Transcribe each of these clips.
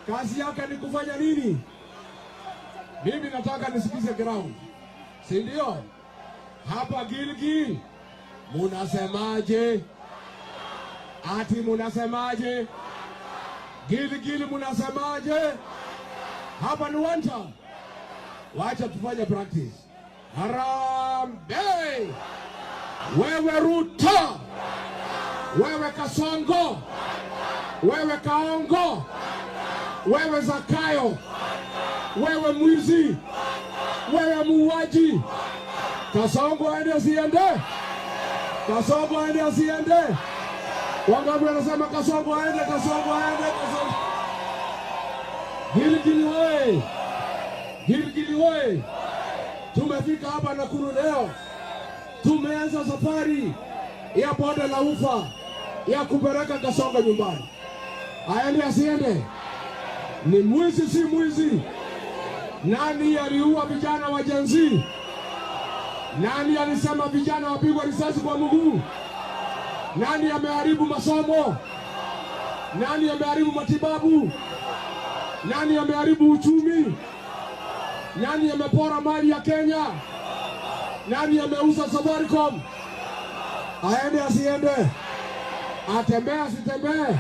Kazi yake ni kufanya nini? Mimi nataka nisikize ground. Si ndio? Hapa Gilgil munasemaje? Ati munasemaje? Gilgil munasemaje? Hapa ni one time. Wacha tufanye practice. Harambee! Wewe Ruto! Wewe Kasongo! Wewe Kaongo! Wewe Zakayo! Wewe mwizi! Wewe muuaji! Kasongo aende asiende? Kasongo aende asiende? Wangapi wanasema Kasongo aende, Kasongo aende, Kasongo? Gilgil hoye! Gilgil hoye! Tumefika hapa Nakuru leo. Tumeanza safari ya bonde la ufa ya kupeleka Kasongo nyumbani. Aende asiende? Ni mwizi si mwizi? Nani aliua vijana wa Gen Z? Nani alisema vijana wapigwe risasi kwa mguu? Nani ameharibu masomo? Nani ameharibu matibabu? Nani ameharibu uchumi? Nani amepora mali ya Kenya? Nani ameuza Safaricom? Aende asiende? Atembee asitembee?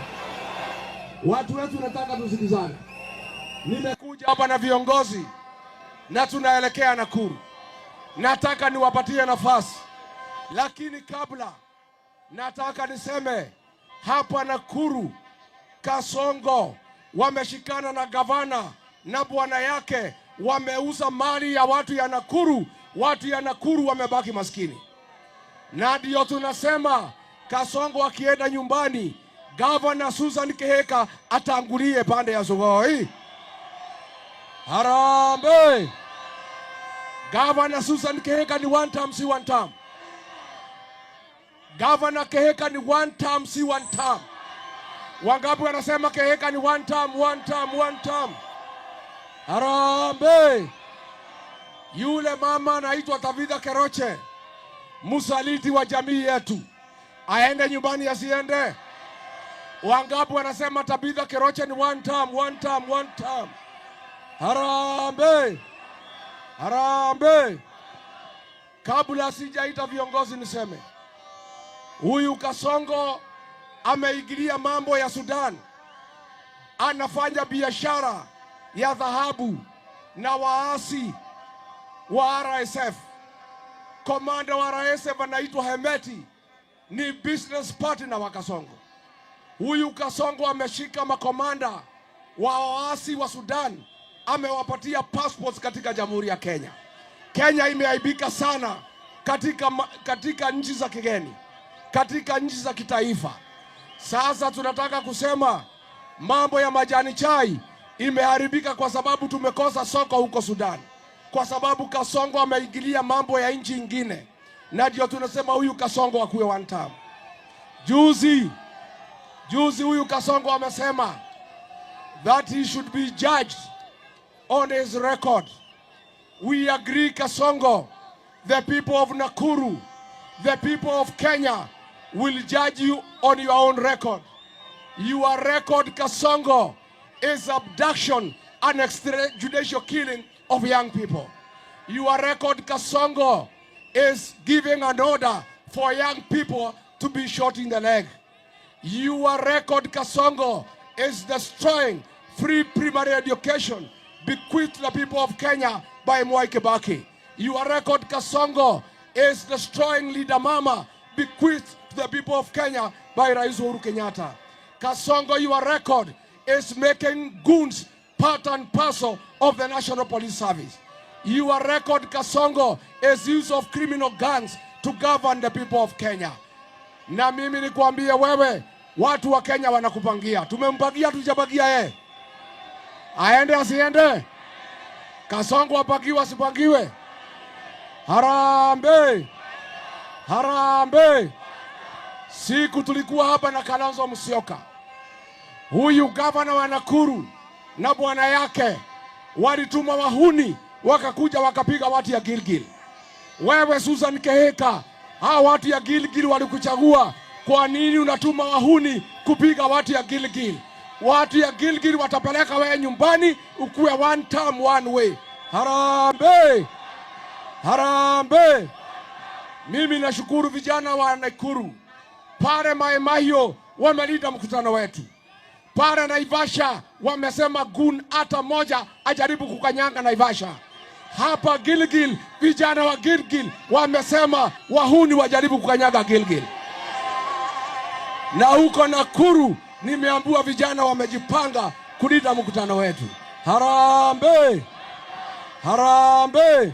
Watu wetu nataka tusikizane. Nimekuja hapa na viongozi na tunaelekea Nakuru. Nataka niwapatie nafasi. Lakini kabla nataka niseme hapa Nakuru Kasongo wameshikana na gavana na bwana yake, wameuza mali ya watu ya Nakuru. Watu ya Nakuru wamebaki maskini. Na ndio tunasema Kasongo akienda nyumbani, Gavana Susan Kehika atangulie pande ya Sugoi. Harambee! Gavana Susan Kehika ni one term si one term. Gavana Kehika ni one term si one term. Wangapi wanasema Kehika ni one term, one term, one term? Harambee! Yule mama anaitwa Tabitha Keroche, msaliti wa jamii yetu, aende nyumbani asiende? Wangapi wanasema Tabitha Keroche ni one term, one term, one term? Harambee! Harambee! Kabla sijaita viongozi niseme, huyu Kasongo ameingilia mambo ya Sudan. Anafanya biashara ya dhahabu na waasi wa RSF. Komanda wa RSF anaitwa Hemeti, ni business partner wa Kasongo. Huyu Kasongo ameshika makomanda wa waasi wa Sudan, amewapatia passports katika Jamhuri ya Kenya. Kenya imeaibika sana katika nchi za kigeni, katika nchi za kitaifa. Sasa tunataka kusema mambo ya majani chai imeharibika kwa sababu tumekosa soko huko Sudan, kwa sababu Kasongo ameingilia mambo ya nchi nyingine. Na ndio tunasema huyu Kasongo akuwe one term. Juzi huyu Kasongo amesema that he should be judged on his record. We agree, Kasongo. The people of Nakuru, the people of Kenya will judge you on your own record. Your record, Kasongo, is abduction and extrajudicial killing of young people. Your record, Kasongo, is giving an order for young people to be shot in the leg. Your record, Kasongo, is destroying free primary education bequeathed to the people of Kenya by Mwai Kibaki. Your record, Kasongo, is destroying Leader Mama bequeathed to the people of Kenya by Rais Uhuru Kenyatta. Kasongo, your record is making goons part and parcel of the National Police Service. Your record, Kasongo, is use of criminal gangs to govern the people of Kenya. Na mimi nikuambie wewe, watu wa Kenya wanakupangia. Tumempangia tujabagia yeye. Aende asiende? Kasongo apagiwe asipagiwe? Harambee! Harambee! Siku tulikuwa hapa na Kalonzo Musyoka, huyu gavana wa Nakuru na bwana yake walituma wahuni wakakuja wakapiga watu ya Gilgil. Wewe Susan Kehika, hawa watu ya Gilgil walikuchagua. Kwa nini unatuma wahuni kupiga watu ya Gilgil? watu ya Gilgil watapeleka wewe nyumbani ukuwe one term one way. Harambee! Harambee! Mimi nashukuru vijana wa Nakuru. Pale Mai Mahiu wamelida mkutano wetu. Pale Naivasha wamesema gun hata moja ajaribu kukanyanga Naivasha. Hapa Gilgil vijana wa Gilgil wamesema wahuni wajaribu kukanyanga Gilgil. Na huko Nakuru nimeambiwa vijana wamejipanga kulinda mkutano wetu. Harambee! Harambee!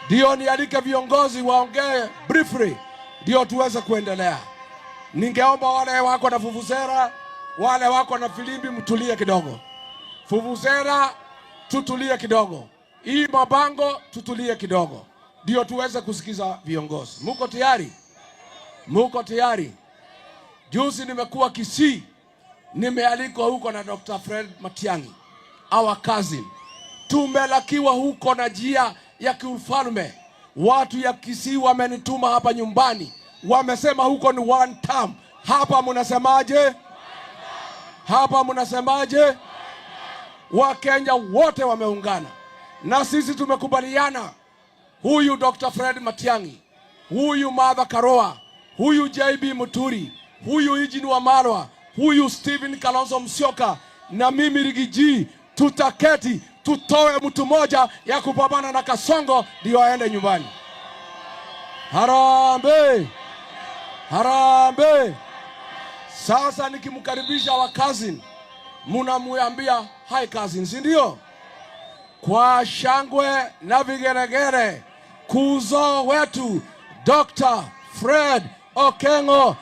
Ndio nialike viongozi waongee briefly ndio tuweze kuendelea. Ningeomba wale wako na vuvuzela, wale wako na filimbi mtulie kidogo. Vuvuzela tutulie kidogo. Hii mabango tutulie kidogo. Ndio tuweze kusikiza viongozi. Muko tayari? Muko tayari? Juzi nimekuwa Kisii. Nimealikwa huko na Dr. Fred Matiang'i, our cousin. Tumelakiwa huko na jia ya kiufalme. Watu ya Kisii wamenituma hapa nyumbani. Wamesema huko ni one term. Hapa mnasemaje? Hapa mnasemaje? Wakenya wote wameungana. Na sisi tumekubaliana. Huyu Dr. Fred Matiang'i, huyu Martha Karua, huyu JB Muturi, huyu Eugene Wamalwa, huyu Stephen Kalonzo Musyoka na mimi Rigiji tutaketi tutoe mtu moja ya kupambana na Kasongo ndio aende nyumbani. Harambee! Harambee! Sasa nikimkaribisha wa cousin, mnamuambia hi cousin, si ndio? Kwa shangwe na vigeregere kuzo wetu Dr. Fred Okengo